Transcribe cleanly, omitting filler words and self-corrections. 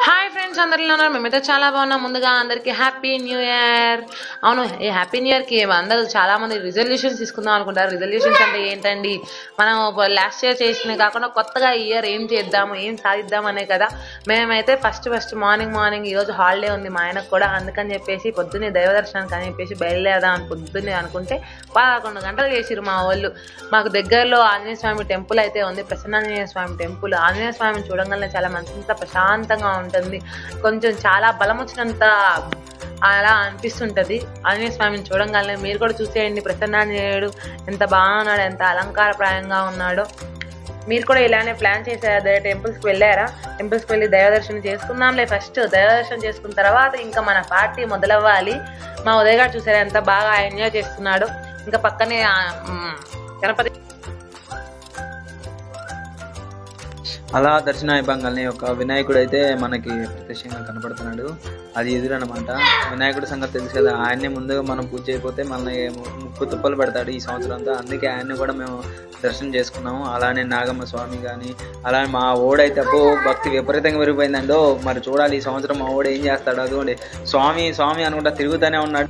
Hi friends, అందరిలో ఉన్నారు. మేమైతే చాలా బాగున్నాం. ముందుగా అందరికి హ్యాపీ న్యూ ఇయర్. అవును, ఈ హ్యాపీ న్యూ ఇయర్కి అందరూ చాలా మంది రిజల్యూషన్స్ తీసుకుందాం అనుకుంటారు. రిజల్యూషన్స్ అంటే ఏంటండి, మనం లాస్ట్ ఇయర్ చేసినవి కాకుండా కొత్తగా ఈ ఇయర్ ఏం చేద్దాము, ఏం సాధిద్దాం అనే కదా. మేమైతే ఫస్ట్ మార్నింగ్ ఈరోజు హాలిడే ఉంది మా ఆయనకు కూడా, అందుకని చెప్పేసి పొద్దున్నే దైవ దర్శనానికి అని చెప్పేసి బయలుదేరదాం అని పొద్దున్నే అనుకుంటే 11 గంటలు చేసిరు మా వాళ్ళు. మాకు దగ్గరలో ఆంజనేయ స్వామి టెంపుల్ అయితే ఉంది, ప్రసన్నాంజనేయ స్వామి టెంపుల్. ఆంజనేయ స్వామిని చూడంగానే చాలా మనసంతా ప్రశాంతంగా ఉంటుంది, కొంచెం చాలా బలం వచ్చినంత అలా అనిపిస్తుంటది. ఆంజనేయ స్వామిని చూడంగానే మీరు కూడా చూసేయండి, ప్రసన్నాంజనేయుడు ఎంత బాగున్నాడు, ఎంత అలంకారప్రాయంగా ఉన్నాడో. మీరు కూడా ఇలానే ప్లాన్ చేశారా? టెంపుల్స్కి వెళ్ళారా? టెంపుల్స్కి వెళ్ళి దైవ దర్శనం చేసుకుందాంలే. ఫస్ట్ దైవ దర్శనం చేసుకున్న తర్వాత ఇంకా మన పార్టీ మొదలవ్వాలి. మా ఉదయ్ గారు చూసారా ఎంత బాగా ఎంజాయ్ చేస్తున్నాడు. ఇంకా పక్కనే గణపతి అలా దర్శనం అయిపోగానే ఒక వినాయకుడు అయితే మనకి ప్రత్యక్షంగా కనపడుతున్నాడు. అది ఎదురనమాట. వినాయకుడి సంగతి తెలుసు కదా, ఆయన్ని ముందుగా మనం పూజ చేయకపోతే మన ముక్కు తుప్పలు పెడతాడు ఈ సంవత్సరం అంతా. అందుకే ఆయన్ని కూడా మేము దర్శనం చేసుకున్నాము. అలానే నాగమ్మ స్వామి కానీ, అలానే మా ఓడైతే భక్తి విపరీతంగా పెరిగిపోయిందండో. మరి చూడాలి ఈ సంవత్సరం మా ఓడు ఏం చేస్తాడు. అదిగోండి స్వామి అనుకుంటా తిరుగుతూనే ఉన్నాడు.